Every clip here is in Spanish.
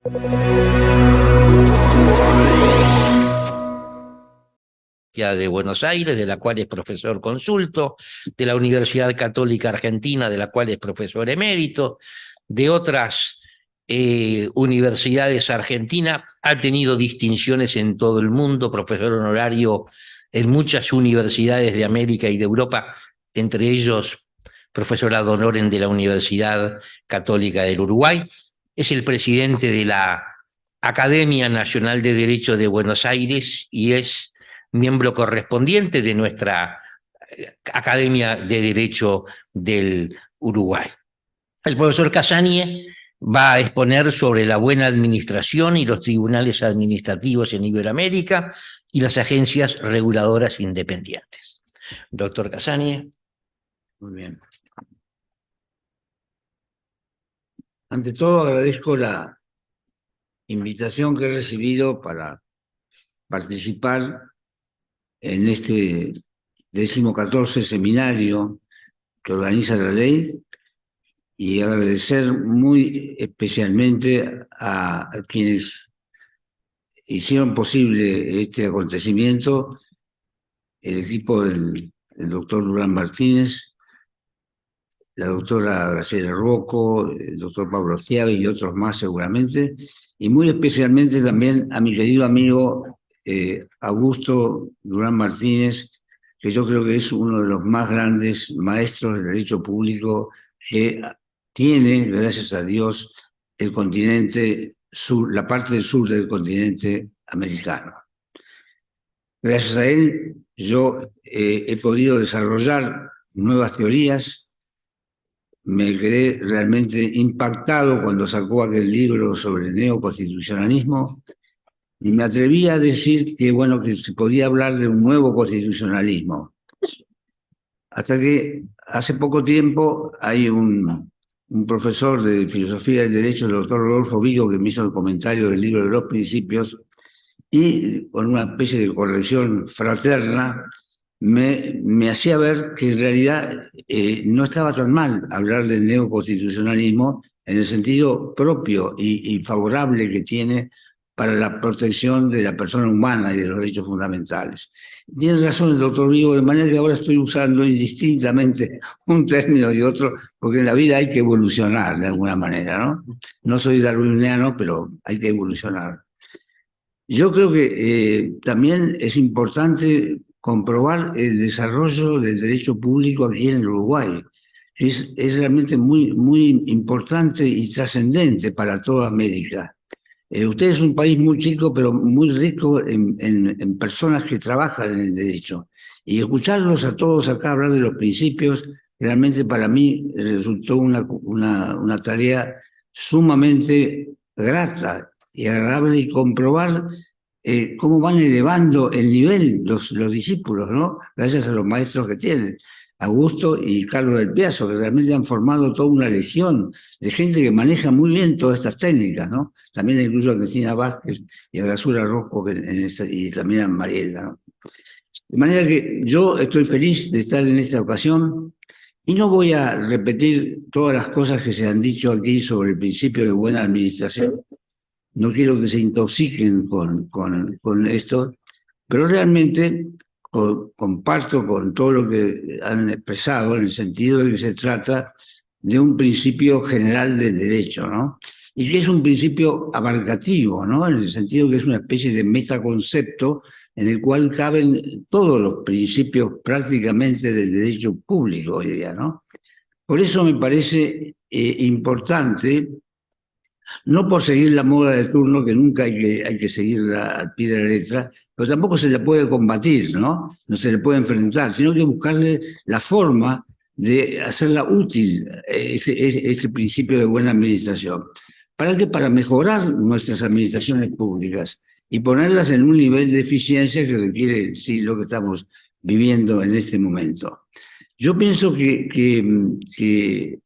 De Buenos Aires, de la cual es profesor consulto, de la Universidad Católica Argentina, de la cual es profesor emérito, de otras universidades argentinas, ha tenido distinciones en todo el mundo, profesor honorario en muchas universidades de América y de Europa, entre ellos profesorado honoris de la Universidad Católica del Uruguay. Es el presidente de la Academia Nacional de Derecho de Buenos Aires y es miembro correspondiente de nuestra Academia de Derecho del Uruguay. El profesor Cassani va a exponer sobre la buena administración y los tribunales administrativos en Iberoamérica y las agencias reguladoras independientes. Doctor Cassani. Muy bien. Ante todo, agradezco la invitación que he recibido para participar en este 14º seminario que organiza la ley y agradecer muy especialmente a quienes hicieron posible este acontecimiento, el equipo del doctor Durán Martínez, la doctora Graciela Rocco, el doctor Pablo Chiave y otros más seguramente, y muy especialmente también a mi querido amigo Augusto Durán Martínez, que yo creo que es uno de los más grandes maestros de derecho público que tiene, gracias a Dios, el continente sur, la parte del sur del continente americano. Gracias a él, yo he podido desarrollar nuevas teorías. Me quedé realmente impactado cuando sacó aquel libro sobre el neoconstitucionalismo y me atreví a decir que, bueno, que se podía hablar de un nuevo constitucionalismo. Hasta que hace poco tiempo hay un profesor de filosofía del derecho, el doctor Rodolfo Vigo, que me hizo el comentario del libro de los principios y con una especie de corrección fraterna me hacía ver que en realidad no estaba tan mal hablar del neoconstitucionalismo en el sentido propio y favorable que tiene para la protección de la persona humana y de los derechos fundamentales. Tiene razón el doctor Vigo, de manera que ahora estoy usando indistintamente un término y otro, porque en la vida hay que evolucionar de alguna manera, ¿no? No soy darwiniano, pero hay que evolucionar. Yo creo que también es importante comprobar el desarrollo del derecho público aquí en el Uruguay. Es realmente muy importante y trascendente para toda América. Usted es un país muy chico, pero muy rico en personas que trabajan en el derecho. Y escucharlos a todos acá hablar de los principios, realmente para mí resultó una tarea sumamente grata y agradable, y comprobar cómo van elevando el nivel los discípulos, ¿no? Gracias a los maestros que tienen, Augusto y Carlos del Piazzo, que realmente han formado toda una legión de gente que maneja muy bien todas estas técnicas, ¿no? También incluso a Cristina Vázquez y a Grasura Rosco y también a Mariela, ¿no? De manera que yo estoy feliz de estar en esta ocasión y no voy a repetir todas las cosas que se han dicho aquí sobre el principio de buena administración. No quiero que se intoxiquen con esto, pero realmente comparto con todo lo que han expresado en el sentido de que se trata de un principio general del derecho, ¿no? Y que es un principio abarcativo, ¿no? En el sentido que es una especie de metaconcepto en el cual caben todos los principios prácticamente del derecho público hoy día, ¿no? Por eso me parece importante, no por seguir la moda de turno, que nunca hay que seguirla al pie de la letra, pero tampoco se le puede combatir, ¿no? No se le puede enfrentar, sino que buscarle la forma de hacerla útil, ese principio de buena administración. ¿Para qué? Para mejorar nuestras administraciones públicas y ponerlas en un nivel de eficiencia que requiere, sí, lo que estamos viviendo en este momento. Yo pienso que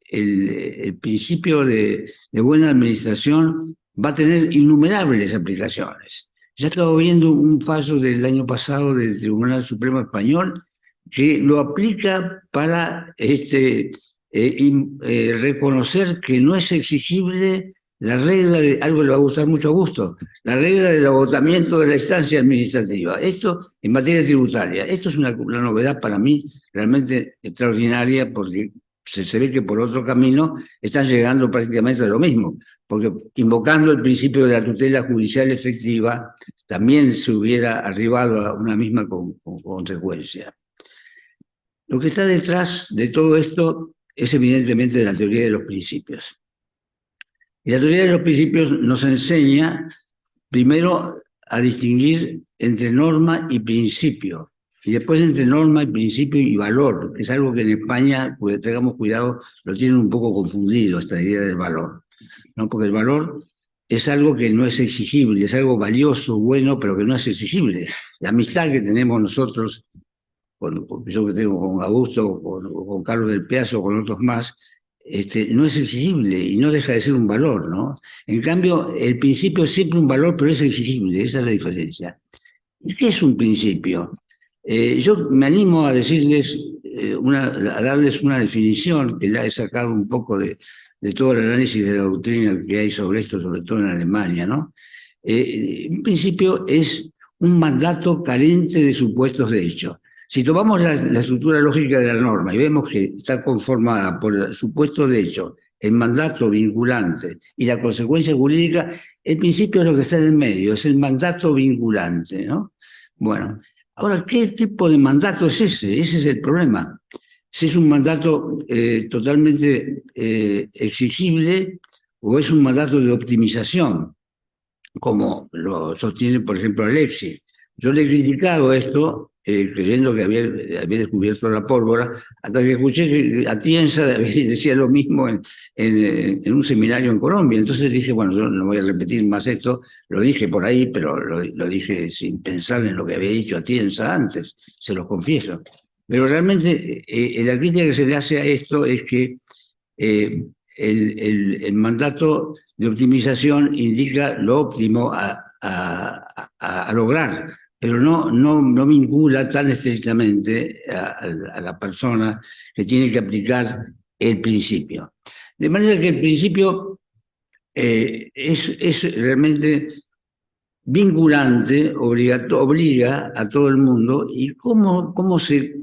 el principio de buena administración va a tener innumerables aplicaciones. Ya estaba viendo un fallo del año pasado del Tribunal Supremo Español que lo aplica para reconocer que no es exigible la regla de, algo le va a gustar mucho a Augusto, la regla del agotamiento de la instancia administrativa. Esto en materia tributaria, esto es una novedad para mí realmente extraordinaria, porque se ve que por otro camino están llegando prácticamente a lo mismo, porque invocando el principio de la tutela judicial efectiva, también se hubiera arribado a una misma consecuencia. Lo que está detrás de todo esto es evidentemente la teoría de los principios. Y la teoría de los principios nos enseña primero a distinguir entre norma y principio, y después entre norma y principio y valor, que es algo que en España, pues tengamos cuidado, lo tienen un poco confundido, esta idea del valor, ¿no? Porque el valor es algo que no es exigible, es algo valioso, bueno, pero que no es exigible. La amistad que tenemos nosotros, yo que tengo con Augusto, con Carlos del Peazo, con otros más, no es exigible y no deja de ser un valor, ¿no? En cambio, el principio es siempre un valor, pero es exigible, esa es la diferencia. ¿Qué es un principio? Yo me animo a decirles, a darles una definición que la he sacado un poco de todo el análisis de la doctrina que hay sobre esto, sobre todo en Alemania, ¿no? Un principio es un mandato carente de supuestos de hecho. Si tomamos la estructura lógica de la norma y vemos que está conformada por el supuesto de hecho, el mandato vinculante y la consecuencia jurídica, el principio es lo que está en el medio, es el mandato vinculante, ¿no? Bueno, ahora, ¿qué tipo de mandato es ese? Ese es el problema. Si es un mandato totalmente exigible o es un mandato de optimización, como lo sostiene, por ejemplo, Alexis. Yo le he criticado esto, creyendo que había descubierto la pólvora, hasta que escuché que Atienza decía lo mismo en un seminario en Colombia. Entonces dije, bueno, yo no voy a repetir más esto, lo dije por ahí, pero lo dije sin pensar en lo que había dicho Atienza antes, se lo confieso. Pero realmente la crítica que se le hace a esto es que el mandato de optimización indica lo óptimo a lograr, pero no vincula tan estrictamente a la persona que tiene que aplicar el principio. De manera que el principio es realmente vinculante, obliga a todo el mundo. ¿Y cómo se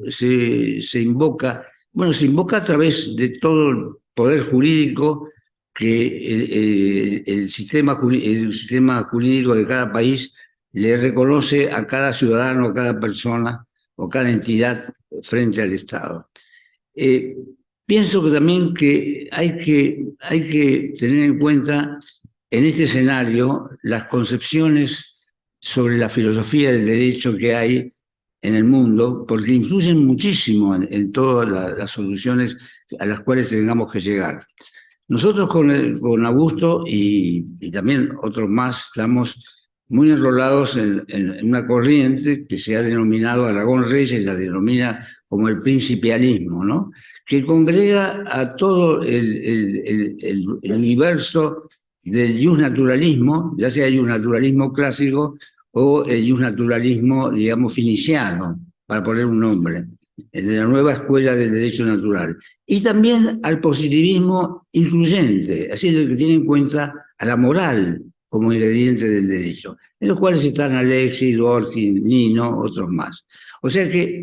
invoca? Bueno, se invoca a través de todo el poder jurídico que el sistema jurídico de cada país le reconoce a cada ciudadano, a cada persona o cada entidad frente al Estado. Pienso que también que hay que tener en cuenta en este escenario las concepciones sobre la filosofía del derecho que hay en el mundo, porque influyen muchísimo en todas las soluciones a las cuales tengamos que llegar. Nosotros con Augusto y también otros más estamos muy enrolados en una corriente que se ha denominado, Aragón Reyes la denomina como el principialismo, ¿no? Que congrega a todo el universo del justnaturalismo, ya sea el justnaturalismo clásico o el justnaturalismo, digamos, finiciano, para poner un nombre, de la nueva escuela del derecho natural. Y también al positivismo incluyente, así que tiene en cuenta a la moral como ingrediente del derecho, en los cuales están Alexis, Dworkin, Nino, otros más. O sea que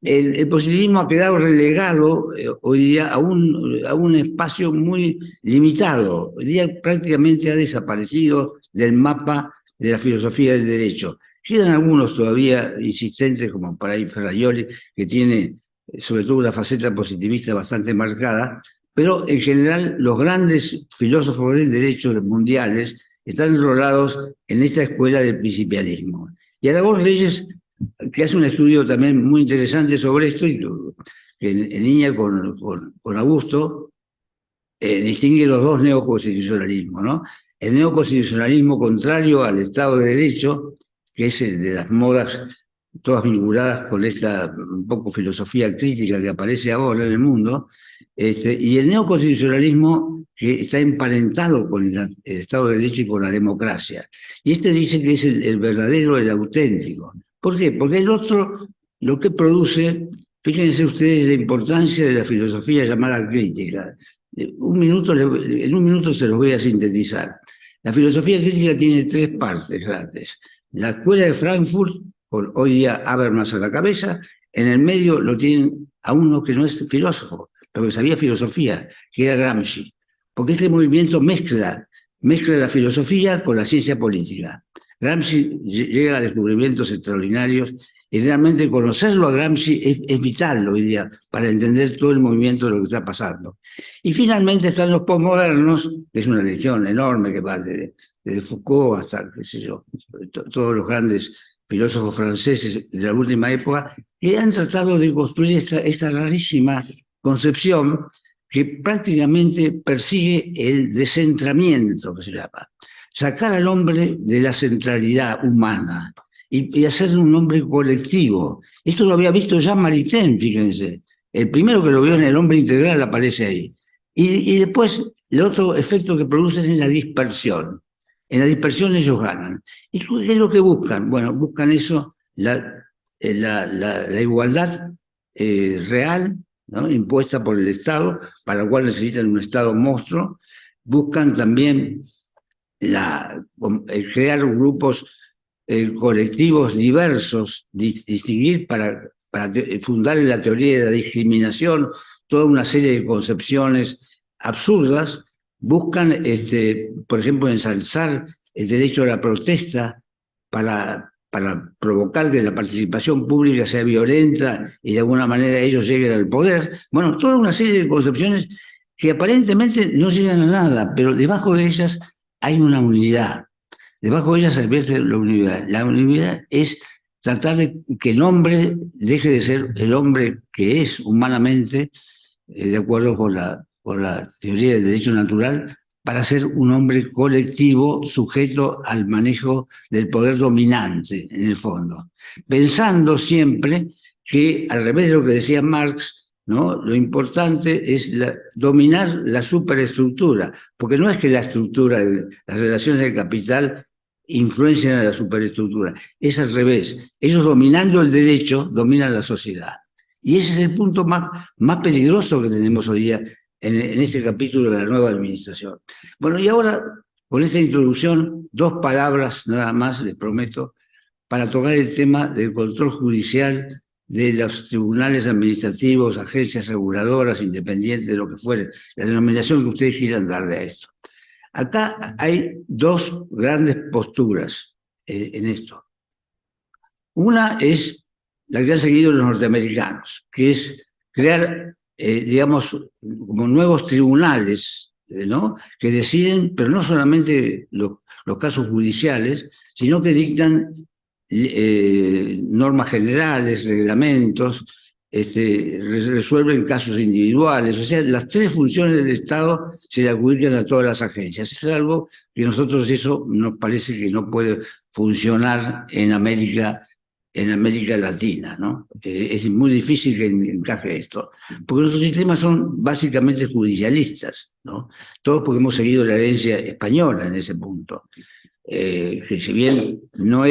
el positivismo ha quedado relegado hoy día a un espacio muy limitado. Hoy día prácticamente ha desaparecido del mapa de la filosofía del derecho. Quedan algunos todavía insistentes, como por ahí Ferraioli, que tiene sobre todo una faceta positivista bastante marcada, pero en general los grandes filósofos del derecho mundiales están enrolados en esta escuela del principialismo. Y Aragón Reyes, que hace un estudio también muy interesante sobre esto, y en línea con Augusto, distingue los dos neoconstitucionalismos, ¿no? El neoconstitucionalismo contrario al Estado de Derecho, que es el de las modas todas vinculadas con esta un poco filosofía crítica que aparece ahora en el mundo, y el neoconstitucionalismo que está emparentado con el Estado de Derecho y con la democracia. Y dice que es el verdadero, el auténtico. ¿Por qué? Porque el otro lo que produce, fíjense ustedes la importancia de la filosofía llamada crítica. en un minuto se los voy a sintetizar. La filosofía crítica tiene tres partes grandes. La escuela de Frankfurt, con hoy día Habermas a la cabeza, en el medio lo tienen a uno que no es filósofo, pero que sabía filosofía, que era Gramsci, porque este movimiento mezcla la filosofía con la ciencia política. Gramsci llega a descubrimientos extraordinarios y realmente conocerlo a Gramsci es vital hoy día para entender todo el movimiento de lo que está pasando. Y finalmente están los posmodernos, que es una legión enorme que va desde Foucault hasta, qué sé yo, todos los grandes filósofos franceses de la última época, que han tratado de construir esta rarísima concepción que prácticamente persigue el descentramiento, que se llama. Sacar al hombre de la centralidad humana y hacerle un hombre colectivo. Esto lo había visto ya Maritain, fíjense. El primero que lo vio en el hombre integral aparece ahí. Y después, el otro efecto que producen es la dispersión. En la dispersión ellos ganan. ¿Y qué es lo que buscan? Bueno, buscan eso, la igualdad real, ¿no?, impuesta por el Estado, para lo cual necesitan un Estado monstruo. Buscan también crear grupos colectivos diversos, distinguir para fundar en la teoría de la discriminación toda una serie de concepciones absurdas. Buscan, por ejemplo, ensalzar el derecho a la protesta para provocar que la participación pública sea violenta y de alguna manera ellos lleguen al poder. Bueno, toda una serie de concepciones que aparentemente no llegan a nada, pero debajo de ellas hay una unidad. Debajo de ellas se advierte la unidad. La unidad es tratar de que el hombre deje de ser el hombre que es humanamente, de acuerdo con la teoría del derecho natural, para ser un hombre colectivo sujeto al manejo del poder dominante, en el fondo. Pensando siempre que, al revés de lo que decía Marx, ¿no?, lo importante es dominar la superestructura, porque no es que la estructura, las relaciones de capital influencian a la superestructura, es al revés. Ellos, dominando el derecho, dominan la sociedad. Y ese es el punto más peligroso que tenemos hoy día en este capítulo de la nueva administración. Bueno, y ahora, con esta introducción, 2 palabras nada más, les prometo, para tocar el tema del control judicial de los tribunales administrativos, agencias reguladoras, independientes, de lo que fuere, la denominación que ustedes quieran darle a esto. Acá hay 2 grandes posturas en esto. Una es la que han seguido los norteamericanos, que es crear, digamos, como nuevos tribunales, ¿no?, que deciden, pero no solamente los casos judiciales, sino que dictan normas generales, reglamentos, resuelven casos individuales. O sea, las 3 funciones del Estado se le adjudican a todas las agencias. Es algo que nosotros, eso nos parece que no puede funcionar en América Latina, ¿no? Es muy difícil que encaje esto, porque nuestros sistemas son básicamente judicialistas, ¿no? Todos porque hemos seguido la herencia española en ese punto. Que si bien no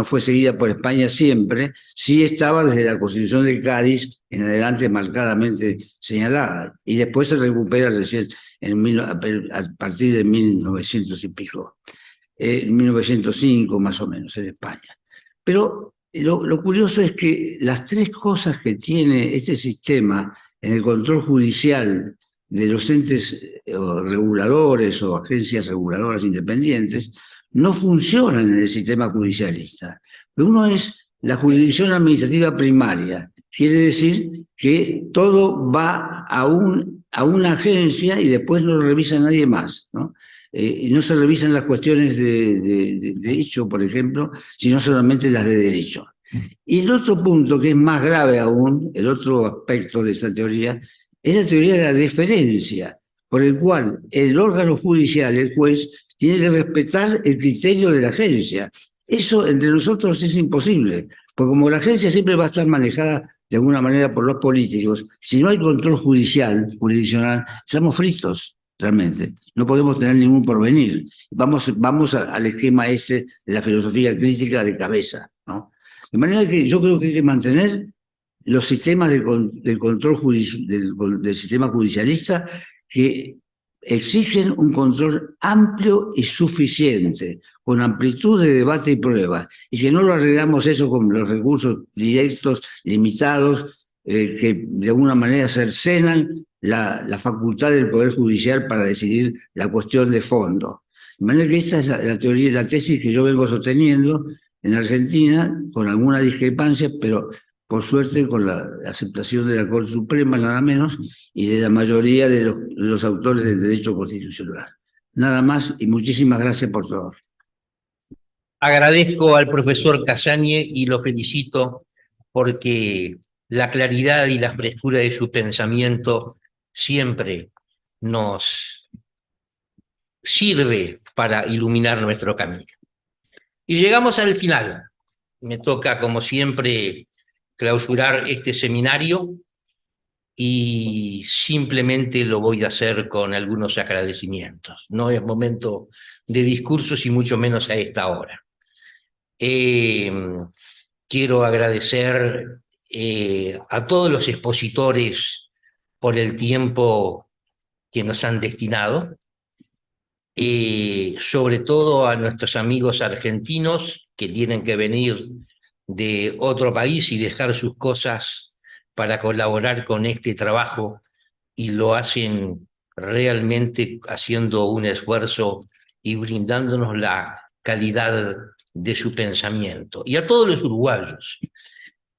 fue seguida por España siempre, sí estaba desde la Constitución de Cádiz en adelante marcadamente señalada, y después se recupera recién a partir de 1900 y pico, 1905 más o menos en España. Pero lo curioso es que las 3 cosas que tiene este sistema en el control judicial de los entes reguladores o agencias reguladoras independientes no funcionan en el sistema judicialista. Uno es la jurisdicción administrativa primaria. Quiere decir que todo va a una agencia y después no lo revisa nadie más, ¿no? Y no se revisan las cuestiones de hecho, por ejemplo, sino solamente las de derecho. Y el otro punto, que es más grave aún, el otro aspecto de esa teoría, es la teoría de la deferencia, por el cual el órgano judicial, el juez, tiene que respetar el criterio de la agencia. Eso entre nosotros es imposible, porque como la agencia siempre va a estar manejada de alguna manera por los políticos, si no hay control jurisdiccional, estamos fritos, realmente. No podemos tener ningún porvenir. Vamos al esquema de la filosofía crítica de cabeza, ¿no? De manera que yo creo que hay que mantener los sistemas del control del sistema judicialista que exigen un control amplio y suficiente, con amplitud de debate y prueba, y que no lo arreglamos eso con los recursos directos, limitados, que de alguna manera cercenan la facultad del Poder Judicial para decidir la cuestión de fondo. De manera que esta es la teoría, la tesis que yo vengo sosteniendo en Argentina, con alguna discrepancia, pero por suerte con la aceptación de la Corte Suprema, nada menos, y de la mayoría de los autores del derecho constitucional. Nada más y muchísimas gracias por todo. Agradezco al profesor Casagne y lo felicito porque la claridad y la frescura de su pensamiento siempre nos sirve para iluminar nuestro camino. Y llegamos al final. Me toca, como siempre, clausurar este seminario y simplemente lo voy a hacer con algunos agradecimientos. No es momento de discursos y mucho menos a esta hora. Quiero agradecer a todos los expositores por el tiempo que nos han destinado, sobre todo a nuestros amigos argentinos que tienen que venir de otro país y dejar sus cosas para colaborar con este trabajo y lo hacen realmente haciendo un esfuerzo y brindándonos la calidad de su pensamiento. Y a todos los uruguayos.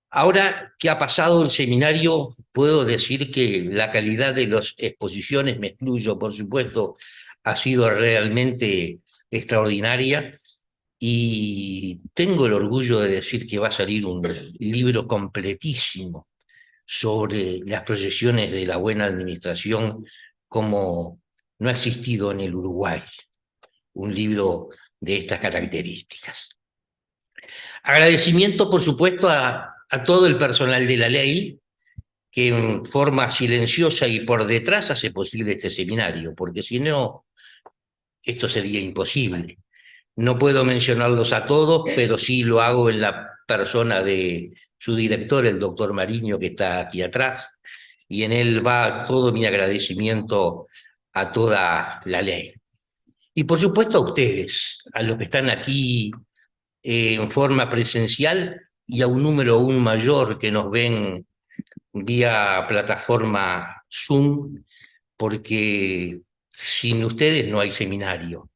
Ahora que ha pasado el seminario, puedo decir que la calidad de las exposiciones, me excluyo por supuesto, ha sido realmente extraordinaria y tengo el orgullo de decir que va a salir un libro completísimo sobre las proyecciones de la buena administración como no ha existido en el Uruguay, un libro de estas características. Agradecimiento, por supuesto, a todo el personal de la ley, que en forma silenciosa y por detrás hace posible este seminario, porque si no, esto sería imposible. No puedo mencionarlos a todos, pero sí lo hago en la persona de su director, el doctor Mariño, que está aquí atrás, y en él va todo mi agradecimiento a toda la ley. Y por supuesto a ustedes, a los que están aquí en forma presencial y a un número aún mayor que nos ven vía plataforma Zoom, porque sin ustedes no hay seminario.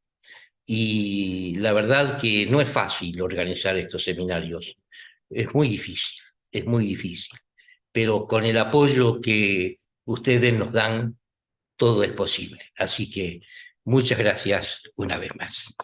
Y la verdad que no es fácil organizar estos seminarios. Es muy difícil. Pero con el apoyo que ustedes nos dan, todo es posible. Así que muchas gracias una vez más.